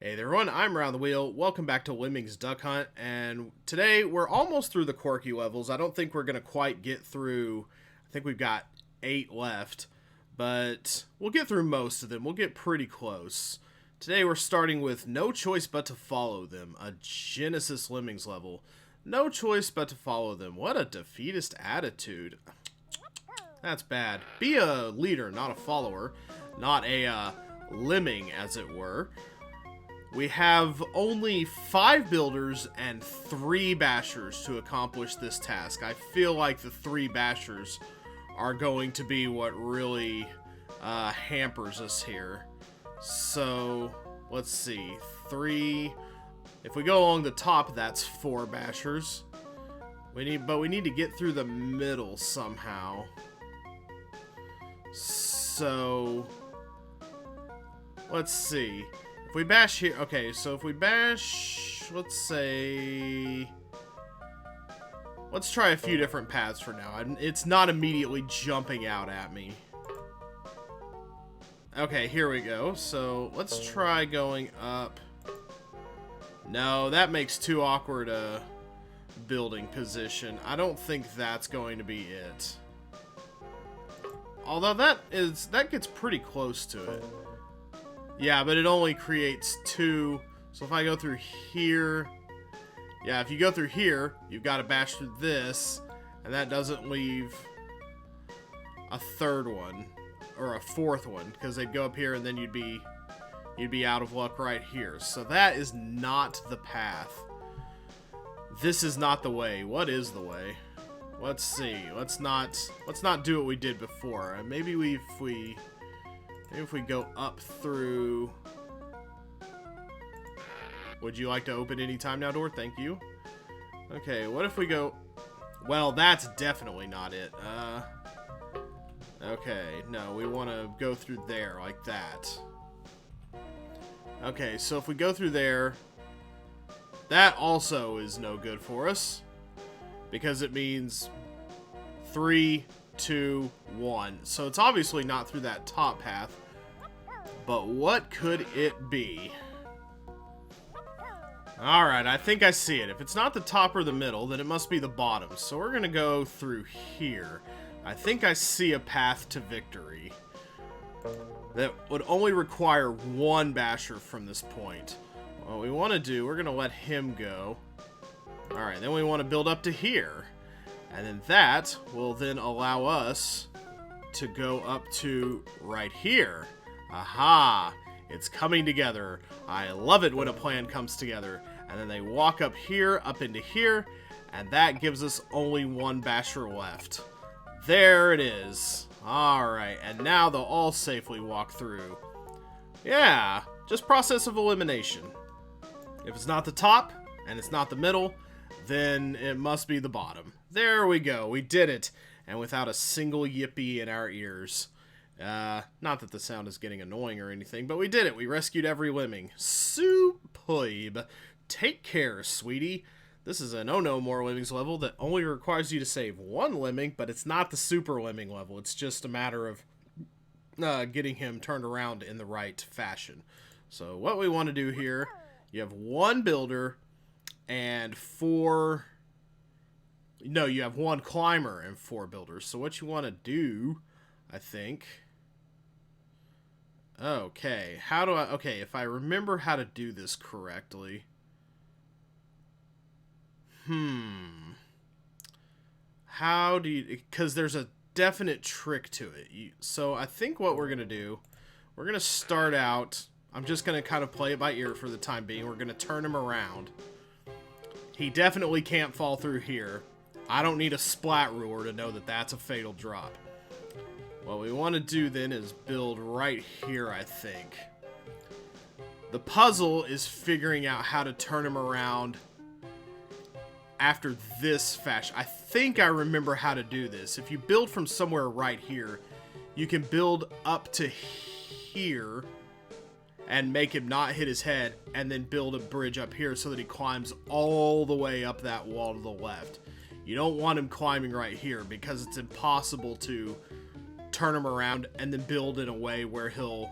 Hey there everyone, I'm Round the Wheel. Welcome back to Lemmings Duck Hunt, and today we're almost through the quirky levels. I don't think we're going to quite get through, I think we've got 8 left, but we'll get through most of them. We'll get pretty close. Today we're starting with No Choice But to Follow Them, a Genesis Lemmings level. No choice but to follow them. What a defeatist attitude. That's bad. Be a leader, not a follower. Not a lemming, as it were. We have only 5 builders and 3 bashers to accomplish this task. I feel like the 3 bashers are going to be what really hampers us here. So, let's see. 3... If we go along the top, that's 4 bashers. But we need to get through the middle somehow. So, let's see. If we bash here, okay, so if we bash, let's say, let's try a few different paths for now. It's not immediately jumping out at me. Okay, here we go. So let's try going up. No, that makes too awkward a building position. I don't think that's going to be it. Although that gets pretty close to it. Yeah, but it only creates 2. So if I go through here... Yeah, if you go through here, you've got to bash through this. And that doesn't leave a 3rd one. Or a 4th one. Because they'd go up here and then you'd be out of luck right here. So that is not the path. This is not the way. What is the way? Let's see. Let's not do what we did before. Maybe if we go up through... Would you like to open any time now door? Thank you. Okay, what if we go... Well, that's definitely not it. Okay, no, we want to go through there, like that. Okay, so if we go through there... That also is no good for us. Because it means 3, 2, 1. So it's obviously not through that top path. But what could it be? Alright, I think I see it. If it's not the top or the middle, then it must be the bottom. So we're going to go through here. I think I see a path to victory. That would only require 1 basher from this point. What we want to do, we're going to let him go. Alright, then we want to build up to here. And then that will then allow us to go up to right here. Aha! It's coming together. I love it when a plan comes together. And then they walk up here, up into here, and that gives us only 1 basher left. There it is. Alright, and now they'll all safely walk through. Yeah, just process of elimination. If it's not the top, and it's not the middle, then it must be the bottom. There we go, we did it. And without a single yippee in our ears. Not that the sound is getting annoying or anything, but we did it. We rescued every lemming. Superb. Take care, sweetie. This is a no more lemmings level that only requires you to save 1 lemming, but it's not the super lemming level. It's just a matter of getting him turned around in the right fashion. So what we want to do here, you have 1 builder and 4... No, you have 1 climber and 4 builders. So what you want to do, I think... Okay, how do I... Okay, if I remember how to do this correctly... How do you... Because there's a definite trick to it. So I think what we're going to do... We're going to start out... I'm just going to kind of play it by ear for the time being. We're going to turn him around. He definitely can't fall through here. I don't need a splat ruler to know that that's a fatal drop. What we want to do then is build right here, I think. The puzzle is figuring out how to turn him around after this fashion. I think I remember how to do this. If you build from somewhere right here, you can build up to here and make him not hit his head, and then build a bridge up here so that he climbs all the way up that wall to the left. You don't want him climbing right here because it's impossible to turn him around and then build in a way where he'll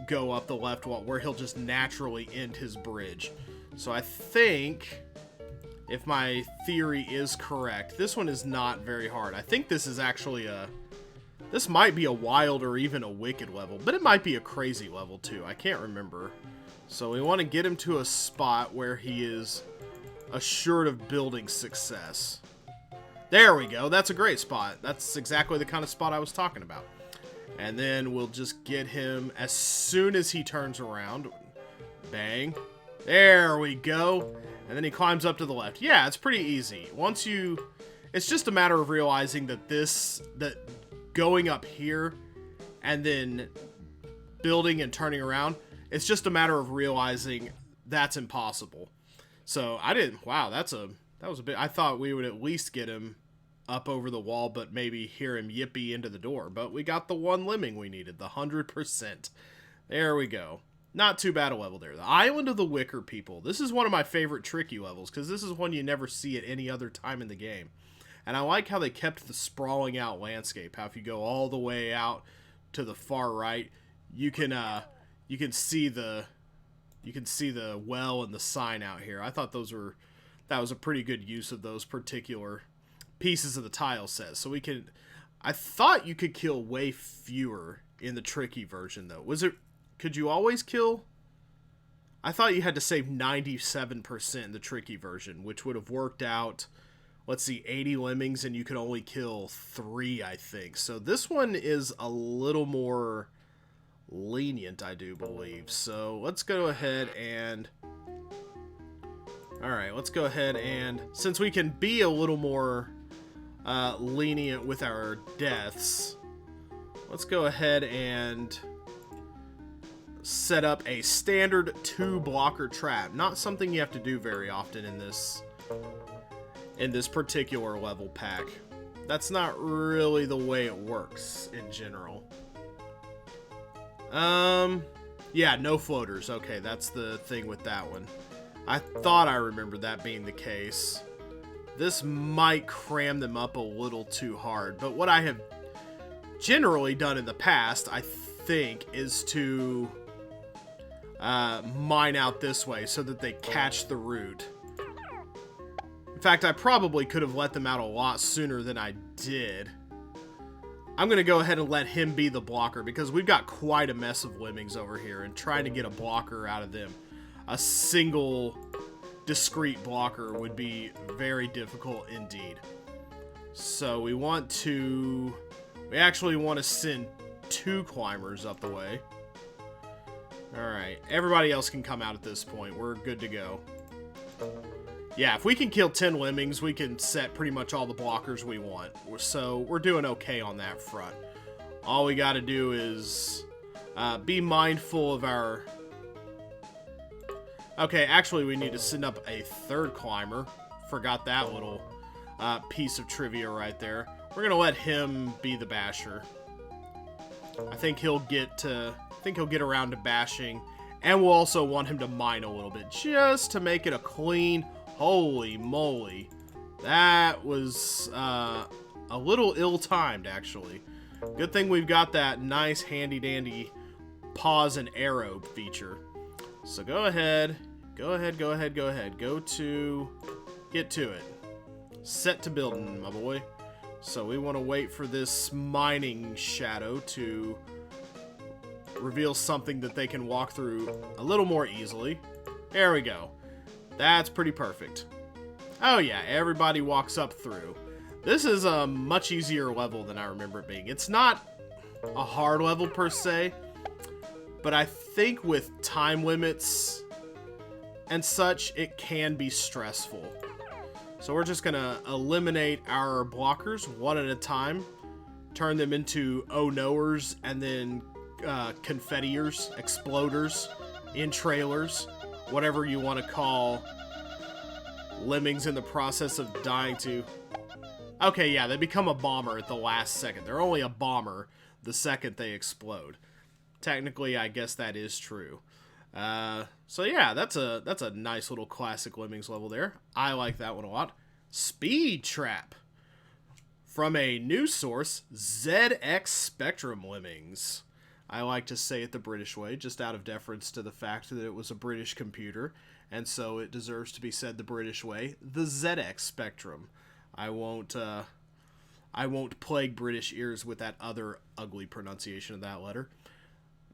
go up the left wall where he'll just naturally end his bridge. So I think, if my theory is correct, this one is not very hard. I think this is actually this might be a wild or even a wicked level, but it might be a crazy level too. I can't remember. So we want to get him to a spot where he is assured of building success. There we go. That's a great spot. That's exactly the kind of spot I was talking about. And then we'll just get him as soon as he turns around. Bang. There we go. And then he climbs up to the left. Yeah, it's pretty easy. It's just a matter of realizing that going up here and then building and turning around, it's just a matter of realizing that's impossible. So wow, that was a bit, I thought we would at least get him up over the wall, but maybe hear him yippee into the door. But we got the one lemming we needed, the 100%. There we go. Not too bad a level there. The Island of the Wicker People. This is one of my favorite tricky levels, because this is one you never see at any other time in the game. And I like how they kept the sprawling out landscape. How if you go all the way out to the far right, you can see the well and the sign out here. I thought that was a pretty good use of those particular pieces of the tile set. So I thought you could kill way fewer in the tricky version though. Could you always kill? I thought you had to save 97% in the tricky version, which would have worked out, let's see, 80 lemmings, and you could only kill 3, I think. So this one is a little more lenient, I do believe. So let's go ahead and... Alright, let's go ahead and... Since we can be a little more lenient with our deaths, let's go ahead and set up a standard 2-blocker trap. Not something you have to do very often in this particular level pack. That's not really the way it works in general. Yeah, no floaters. Okay, that's the thing with that one. I thought I remembered that being the case. This might cram them up a little too hard, but what I have generally done in the past, I think, is to mine out this way so that they catch the root. In fact, I probably could have let them out a lot sooner than I did. I'm going to go ahead and let him be the blocker because we've got quite a mess of lemmings over here, and trying to get a blocker out of them, a single discrete blocker, would be very difficult indeed. So we actually want to send 2 climbers up the way. Alright, everybody else can come out at this point. We're good to go. Yeah, if we can kill 10 lemmings, we can set pretty much all the blockers we want. So we're doing okay on that front. All we got to do is be mindful of our... Okay, actually we need to send up a 3rd climber. Forgot that little piece of trivia right there. We're going to let him be the basher. I think he'll get around to bashing, and we'll also want him to mine a little bit just to make it a clean... Holy moly. That was a little ill-timed, actually. Good thing we've got that nice handy-dandy pause and arrow feature. So go ahead. Get to it. Set to building, my boy. So we want to wait for this mining shadow to reveal something that they can walk through a little more easily. There we go. That's pretty perfect. Oh yeah, everybody walks up through. This is a much easier level than I remember it being. It's not a hard level per se, but I think with time limits and such, it can be stressful. So we're just gonna eliminate our blockers one at a time, turn them into oh-knowers, and then confettiers, exploders, entrailers, whatever you want to call lemmings in the process of dying to... Okay, yeah, they become a bomber at the last second. They're only a bomber the second they explode. Technically, I guess that is true. So yeah, that's a nice little classic lemmings level there. I like that one a lot. Speed Trap. From a new source, ZX Spectrum Lemmings. I like to say it the British way, just out of deference to the fact that it was a British computer, and so it deserves to be said the British way. The ZX Spectrum. I won't plague British ears with that other ugly pronunciation of that letter.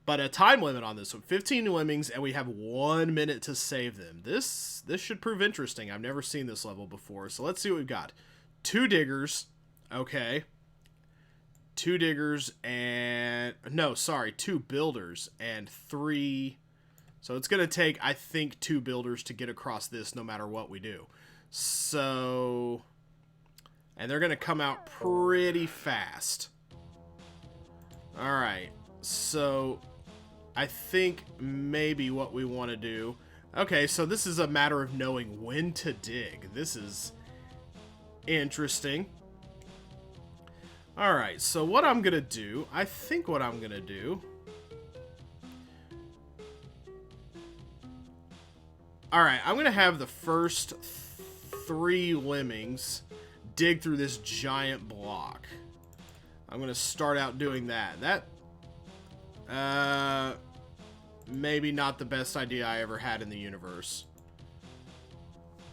But a time limit on this one, 15 lemmings, and we have 1 minute to save them. This should prove interesting. I've never seen this level before, so let's see what we've got. 2 diggers, okay. 2 diggers and... No, sorry, 2 builders and 3... So it's going to take, I think, 2 builders to get across this no matter what we do. So... And they're going to come out pretty fast. Alright, so... I think maybe what we want to do... Okay, so this is a matter of knowing when to dig. This is interesting. Alright, so what I'm going to do... I think what I'm going to do... Alright, I'm going to have the first 3 lemmings dig through this giant block. I'm going to start out doing that. Maybe not the best idea I ever had in the universe.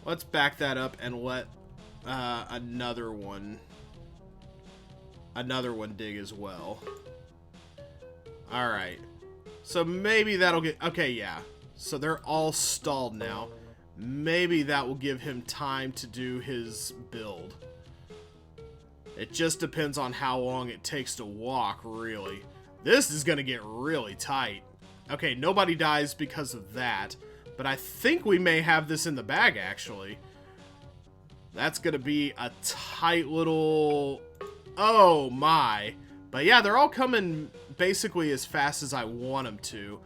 Let's back that up and let another one dig as well. Alright. So maybe that'll get... Okay, yeah. So they're all stalled now. Maybe that will give him time to do his build. It just depends on how long it takes to walk, really. This is going to get really tight. Okay, nobody dies because of that. But I think we may have this in the bag, actually. That's going to be a tight little... Oh, my. But yeah, they're all coming basically as fast as I want them to.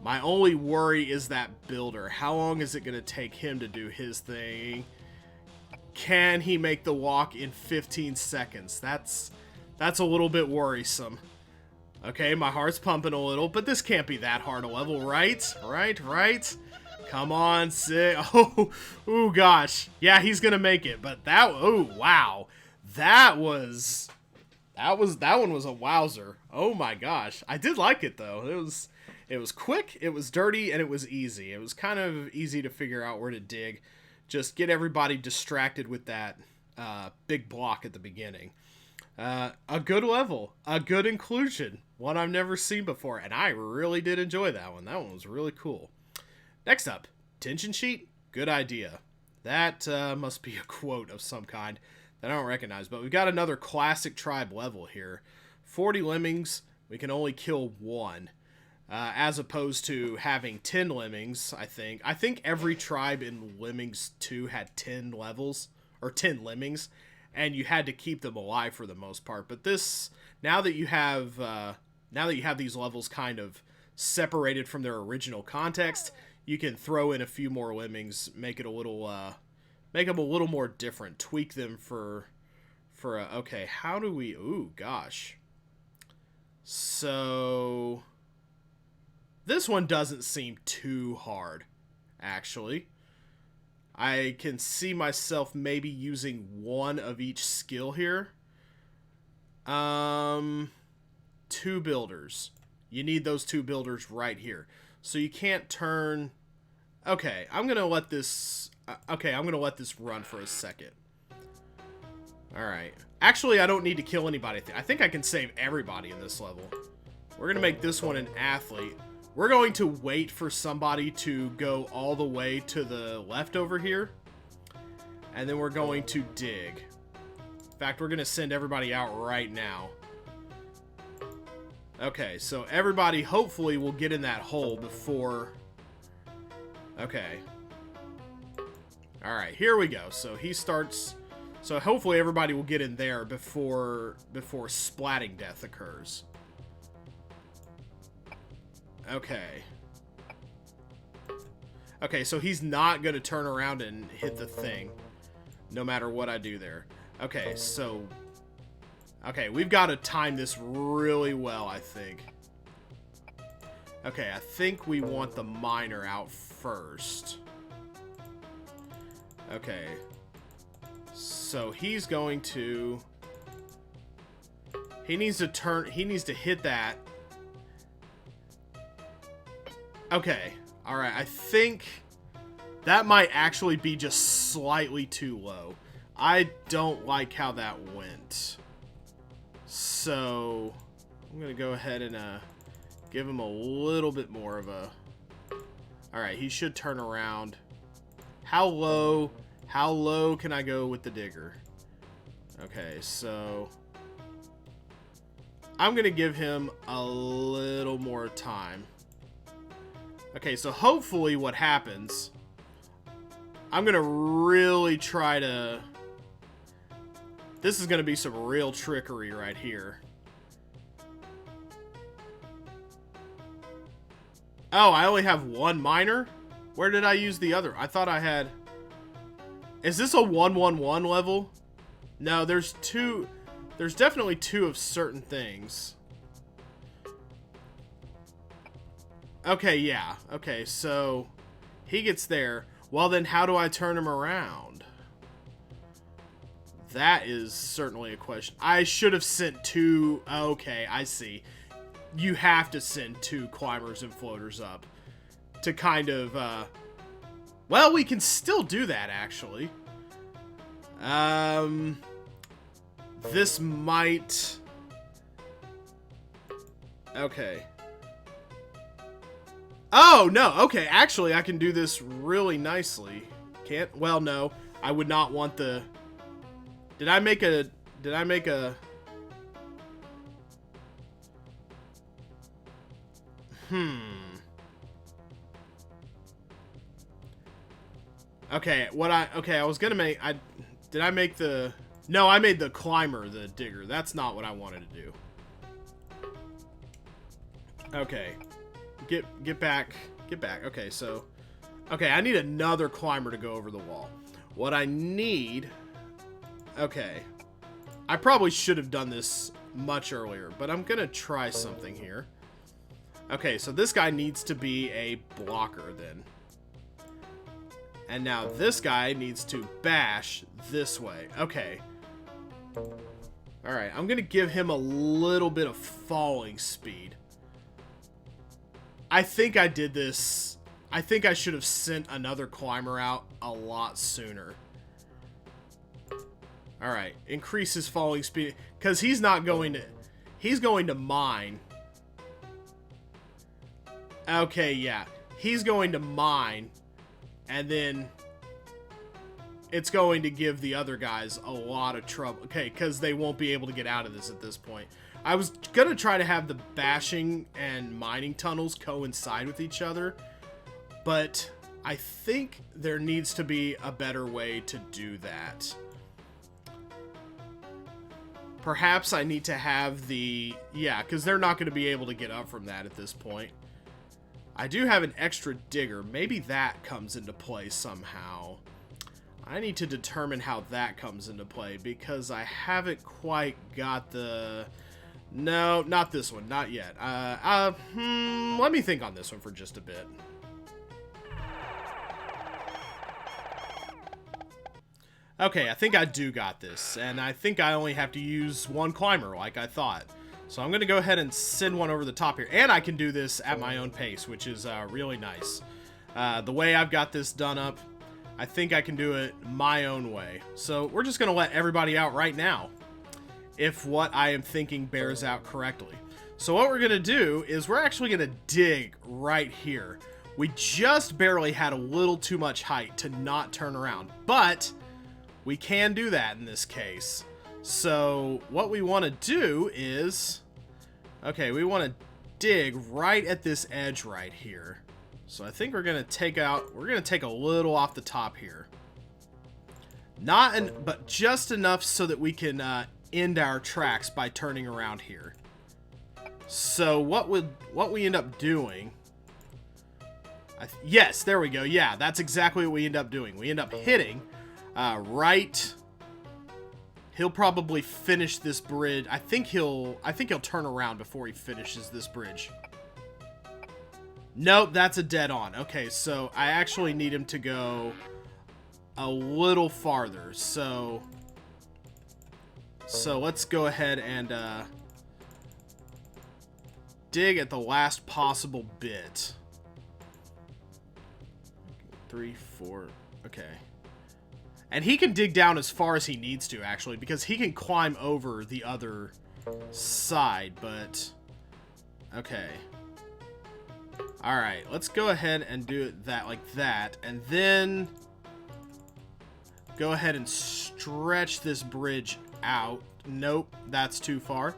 My only worry is that builder. How long is it going to take him to do his thing? Can he make the walk in 15 seconds? That's a little bit worrisome. Okay, my heart's pumping a little, but this can't be that hard a level, right? Right? Come on, Sig. Oh, gosh. Yeah, he's going to make it, but that... Oh, wow. That one was a wowzer. Oh, my gosh. I did like it, though. It was quick, it was dirty, and it was easy. It was kind of easy to figure out where to dig. Just get everybody distracted with that big block at the beginning. A good level, a good inclusion, one I've never seen before, and I really did enjoy that one. That one was really cool. Next up, tension sheet, good idea. That must be a quote of some kind that I don't recognize, but we've got another classic tribe level here. 40 lemmings, we can only kill 1. As opposed to having 10 lemmings, I think. I think every tribe in Lemmings 2 had 10 levels, or 10 lemmings, and you had to keep them alive for the most part. But this, now that you have these levels kind of separated from their original context, you can throw in a few more lemmings, make it a little, make them a little more different, tweak them for okay, how do we, ooh, gosh. So... This one doesn't seem too hard, actually. I can see myself maybe using 1 of each skill here. 2 builders. You need those 2 builders right here. So you can't turn... Okay, I'm going to let this... Okay, I'm going to let this run for a second. Alright. Actually, I don't need to kill anybody. I think I can save everybody in this level. We're going to make this one an athlete. We're going to wait for somebody to go all the way to the left over here. And then we're going to dig. In fact, we're going to send everybody out right now. Okay, so everybody hopefully will get in that hole before... Okay. Alright, here we go. So he starts... So hopefully everybody will get in there before splatting death occurs. Okay. Okay, so he's not going to turn around and hit the thing, no matter what I do there. Okay, so... Okay, we've got to time this really well, I think. Okay, I think we want the miner out first. Okay. So he's going to... He needs to hit that... Okay. Alright, I think that might actually be just slightly too low. I don't like how that went. So, I'm going to go ahead and give him a little bit more of a... Alright, he should turn around. How low can I go with the digger? Okay, so... I'm going to give him a little more time. Okay, so hopefully what happens... I'm going to really try to... This is going to be some real trickery right here. Oh, I only have one miner? Where did I use the other? I thought I had... Is this a 1-1-1 level? No, there's two... There's definitely two of certain things. Okay, yeah. Okay, so... He gets there. Well, then how do I turn him around? That is certainly a question. I should have sent two... Okay, I see. You have to send two climbers and floaters up. To kind of, Well, we can still do that, actually. This might... Okay. Oh, no. Okay, actually, I can do this really nicely. Can't? Well, no. I would not want the... Did I make a... Okay, I was gonna make... Did I make the... No, I made the climber the digger. That's not what I wanted to do. Okay. Get back. Get back. Okay, so... Okay, I need another climber to go over the wall. What I need... Okay. I probably should have done this much earlier, but I'm gonna try something here. Okay, so this guy needs to be a blocker then. And now this guy needs to bash this way. Okay. Alright, I'm gonna give him a little bit of falling speed. I think I did this... I think I should have sent another climber out a lot sooner. Alright, increase his falling speed. Because he's not going to... He's going to mine. Okay, yeah. He's going to mine. And then... It's going to give the other guys a lot of trouble. Okay, because they won't be able to get out of this at this point. I was going to try to have the bashing and mining tunnels coincide with each other. But I think there needs to be a better way to do that. Perhaps I need to have the... Yeah, because they're not going to be able to get up from that at this point. I do have an extra digger. Maybe that comes into play somehow. I need to determine how that comes into play because I haven't quite got the... No, not this one. Not yet. Let me think on this one for just a bit. Okay, I think I do got this, and I think I only have to use one climber like I thought. So I'm going to go ahead and send one over the top here, and I can do this at my own pace, which is really nice. The way I've got this done up, I think I can do it my own way. So we're just going to let everybody out right now, if what I am thinking bears out correctly. So what we're going to do is we're actually going to dig right here. We just barely had a little too much height to not turn around, but... We can do that in this case. So what we want to do is... Okay, we want to dig right at this edge right here. So I think we're going to take out... We're going to take a little off the top here. But just enough so that we can end our tracks by turning around here. So what we end up doing... Yes, there we go. Yeah, that's exactly what we end up doing. We end up hitting... right. He'll probably finish this bridge. I think he'll turn around before he finishes this bridge. Nope, that's a dead on. Okay, so I actually need him to go a little farther. So let's go ahead and dig at the last possible bit. 3, 4. Okay. And he can dig down as far as he needs to, actually, because he can climb over the other side, but... Okay. Alright, let's go ahead and do it like that, and then... Go ahead and stretch this bridge out. Nope, that's too far.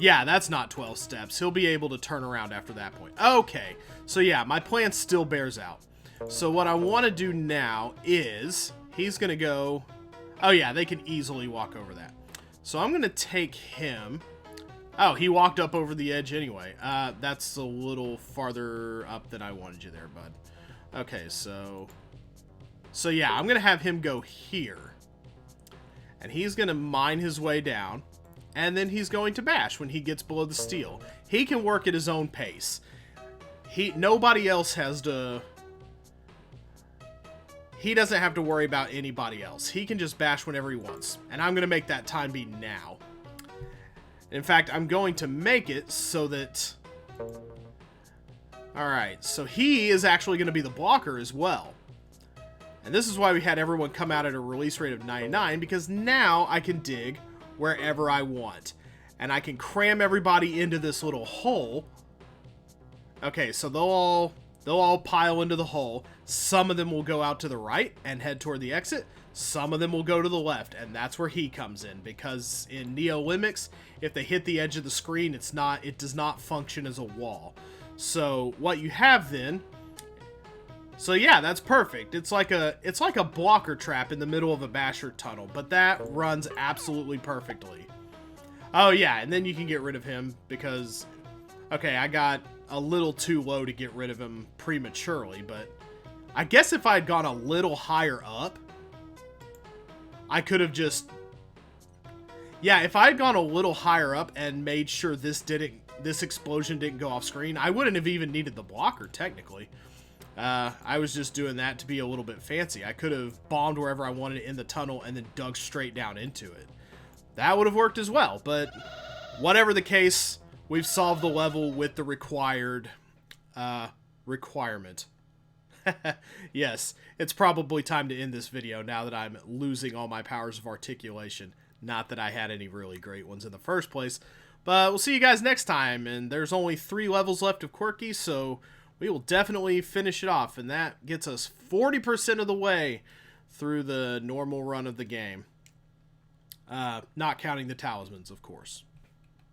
Yeah, that's not 12 steps. He'll be able to turn around after that point. Okay, so yeah, my plan still bears out. So what I want to do now is... He's going to go... Oh yeah, they can easily walk over that. So I'm going to take him... Oh, he walked up over the edge anyway. That's a little farther up than I wanted you there, bud. Okay, so... So yeah, I'm going to have him go here. And he's going to mine his way down. And then he's going to bash when he gets below the steel. He can work at his own pace. Nobody else has to... He doesn't have to worry about anybody else. He can just bash whenever he wants. And I'm going to make that time be now. In fact, I'm going to make it so that... Alright, so he is actually going to be the blocker as well. And this is why we had everyone come out at a release rate of 99, because now I can dig wherever I want. And I can cram everybody into this little hole. Okay, so they'll all pile into the hole. Some of them will go out to the right and head toward the exit. Some of them will go to the left, and that's where he comes in, because in Neo Lemmings, if they hit the edge of the screen, it does not function as a wall. So what you have then... So yeah, that's perfect. It's like a blocker trap in the middle of a basher tunnel, but that runs absolutely perfectly. Oh yeah, and then you can get rid of him because... Okay, I got a little too low to get rid of him prematurely, but I guess if I had gone a little higher up, I could have just... Yeah, if I had gone a little higher up and made sure this explosion didn't go off screen, I wouldn't have even needed the blocker, technically. I was just doing that to be a little bit fancy. I could have bombed wherever I wanted in the tunnel and then dug straight down into it. That would have worked as well, but whatever the case, we've solved the level with the required requirement. Yes, it's probably time to end this video now that I'm losing all my powers of articulation. Not that I had any really great ones in the first place. But we'll see you guys next time, and there's only 3 levels left of Quirky, so we will definitely finish it off, and that gets us 40% of the way through the normal run of the game. Not counting the talismans, of course.